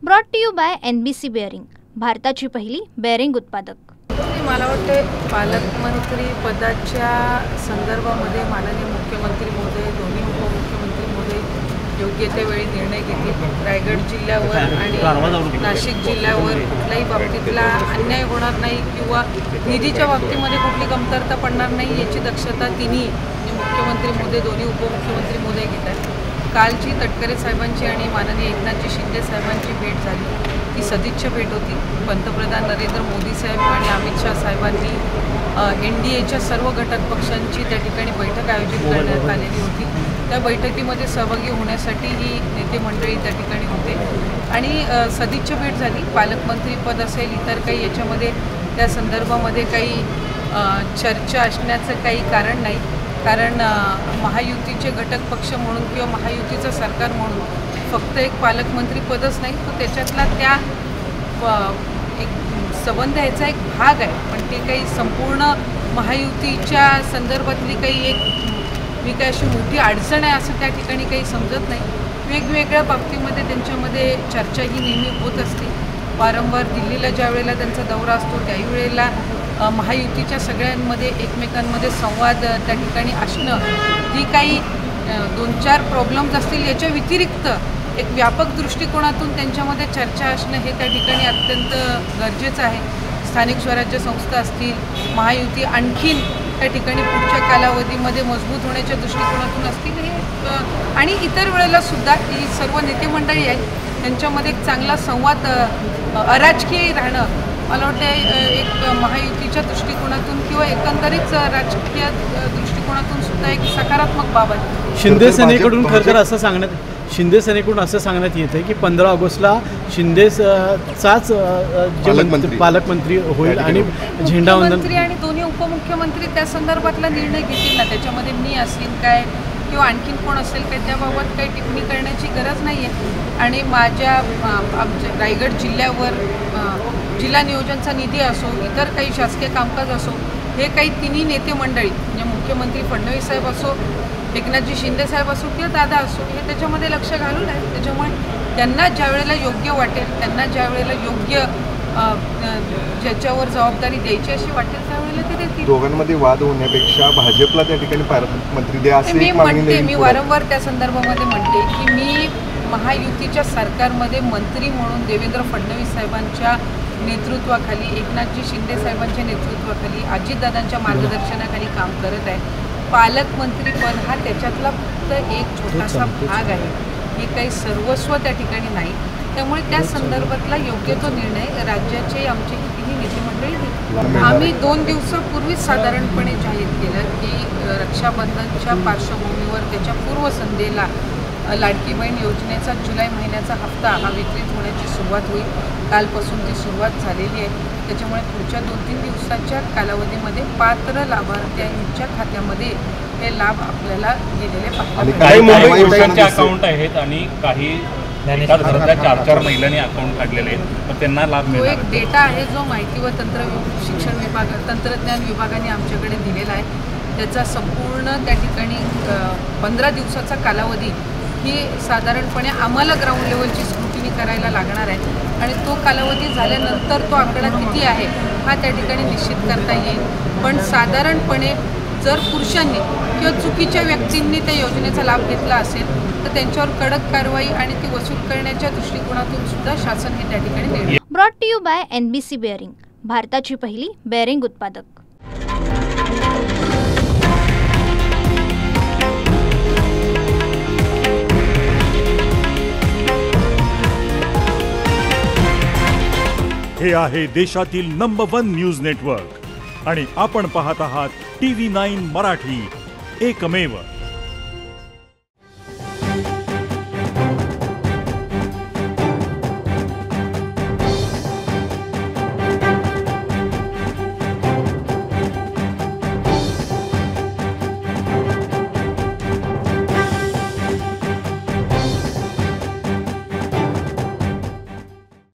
Brought to you by NBC bearing, भारताची पहिली bearing उत्पादक। मला वाटते पालकमंत्री पदाच्या संदर्भामध्ये माननीय मुख्यमंत्री महोदय, दोन्ही उपमुख्यमंत्री महोदय योग्य त्या वेळी निर्णय घेतील। रायगड जिल्ह्यावर आणि नाशिक जिल्ह्यावर कुठल्याही बाबतीतला अन्याय होणार नाही किंवा निधीच्या बाबतीमध्ये कुठली कमतरता पडणार नाही याची दक्षता तिन्ही मुख्यमंत्री महोदय, दोन्ही उपमुख्यमंत्री महोदय घेत आहेत। कालची तटकरे साहेबांची आणि माननीय एकनाथजी शिंदे साहेबांची भेट झाली, ती सदिच्छा भेट होती। पंतप्रधान नरेंद्र मोदी साहेब आणि अमित शाह साहेबांनी NDAच्या सर्व घटक पक्षांची त्या ठिकाणी बैठक आयोजित करण्यात आलेली होती। त्या बैठकीमध्ये सहभागी होण्यासाठी ही नेते मंडळी त्या ठिकाणी होते आणि सदिच्छा भेट झाली। पालकमंत्री पद असेल, इतर काही याच्यामध्ये त्या संदर्भामध्ये काही चर्चा असण्याचं काही कारण नाही, कारण महायुतीचे घटक पक्ष म्हणून किंवा महायुतीचं सरकार म्हणून फक्त एक पालकमंत्री पदच नाही, तो त्याच्यातला त्या एक संबंध याचा एक भाग आहे, पण ते काही संपूर्ण महायुतीच्या संदर्भातली काही मी काही अशी मोठी अडचण आहे असं त्या ठिकाणी काही समजत नाही। वेगवेगळ्या बाबतीमध्ये त्यांच्यामध्ये चर्चा ही नेहमी होत असते। वारंवार दिल्लीला ज्या वेळेला त्यांचा दौरा असतो त्याही वेळेला महायुतीच्या सगळ्यांमध्ये एकमेकांमध्ये संवाद त्या ठिकाणी असणं, ही काही 2-4 प्रॉब्लेम्स असतील याच्या व्यतिरिक्त एक व्यापक दृष्टिकोनातून त्यांच्यामध्ये चर्चा असणं हे त्या ठिकाणी अत्यंत गरजेचं आहे। स्थानिक स्वराज्य संस्था असतील, महायुती आणखीन त्या ठिकाणी पुढच्या कालावधीमध्ये मजबूत होण्याच्या दृष्टिकोनातून असतील हे आणि इतर वेळेला सुद्धा ही सर्व नेते मंडळी आहेत त्यांच्यामध्ये एक चांगला संवाद अराजकीय राहणं मला वाटतं एक महायुतीच्या दृष्टिकोनातून किंवा एकंदरीत राजकीय दृष्टिकोनातून सुद्धा एक सकारात्मक बाब आहे। शिंदे सेनेकडून खरं असं सांगण्यात येतं की 15 ऑगस्टला शिंदेचाच पालकमंत्री होईल आणि झेंडावंदन आणि दोन्ही उपमुख्यमंत्री त्या संदर्भातला निर्णय घेतील ना, त्याच्यामध्ये मी असेल काय किंवा आणखीन कोण असेल काय त्याबाबत काही टिप्पणी करण्याची गरज नाही आहे। आणि आमच्या रायगड जिल्ह्यावर जिल्हा नियोजनाचा निधी असो, इतर काही शासकीय कामकाज असो, हे काही तिन्ही नेते मंडळी म्हणजे मुख्यमंत्री फडणवीस साहेब असो, एकनाथजी शिंदे साहेब असो किंवा दादा असो, हे त्याच्यामध्ये लक्ष घालून आहे। त्याच्यामुळे त्यांना ज्या वेळेला योग्य वाटेल, त्यांना ज्या वेळेला योग्य ज्याच्यावर जबाबदारी द्यायची अशी वाटेल त्यावेळेला ते देतील। दोघांमध्ये वाद होण्यापेक्षा भाजपला त्या ठिकाणी पालकमंत्री द्या असे मी वारंवार त्या संदर्भामध्ये म्हणते की मी महायुतीच्या सरकारमध्ये मंत्री म्हणून देवेंद्र फडणवीस साहेबांच्या नेतृत्वाखाली, एकनाथजी शिंदे साहेबांच्या नेतृत्वाखाली, अजितदादांच्या मार्गदर्शनाखाली काम करत आहे। पालकमंत्री पद हा त्याच्यातला फक्त एक छोटासा भाग आहे, हे काही सर्वस्व त्या ठिकाणी नाही। त्यामुळे त्या संदर्भातला योग्य तो निर्णय राज्याचे आमचे तिन्ही नेते मंडळी घेतील। आम्ही 2 दिवसापूर्वीच साधारणपणे जाहीर केलं की रक्षाबंधनच्या पार्श्वभूमीवर त्याच्या पूर्वसंध्येला लाडकी बहीण योजनेचा जुलै महिन्याचा हप्ता हा वितरित होण्याची सुरुवात होईल। कालपासून ती सुरुवात झालेली आहे। त्याच्यामुळे पुढच्या 2-3 दिवसाच्या कालावधीमध्ये पात्र लाभार्थ्यांच्या खात्यामध्ये हे लाभ आपल्याला गेलेले पाहायला अकाउंट आहेत आणि काही 4 महिलांनी अकाउंट काढलेले आहेत, तर त्यांना लाभ मिळणार। एक डेटा आहे जो माहिती व तंत्रज्ञान विभागाने आमच्याकडे दिलेला आहे। त्याचा संपूर्ण त्या ठिकाणी 15 दिवसाचा कालावधी ही साधारणपणे आम्हाला ग्राउंड लेवलची स्क्रुटिनी करायला लागणार आहे आणि तो कालावधी झाल्यानंतर तो आकडा किती आहे हा त्या ठिकाणी निश्चित करता येईल। पण साधारणपणे जर पुरुषांनी किंवा चुकीच्या व्यक्तींनी त्या योजनेचा लाभ घेतला असेल तर त्यांच्यावर कडक कारवाई आणि ती वसूल करण्याच्या दृष्टिकोनातून सुद्धा शासन हे त्या ठिकाणी निर्णय। Brought to you by NBC bearing, भारताची पहिली बेअरिंग उत्पादक। हे आहे देशातील नंबर 1 न्यूज नेटवर्क आणि आपण पाहत आहात TV9 मराठी, एकमेव।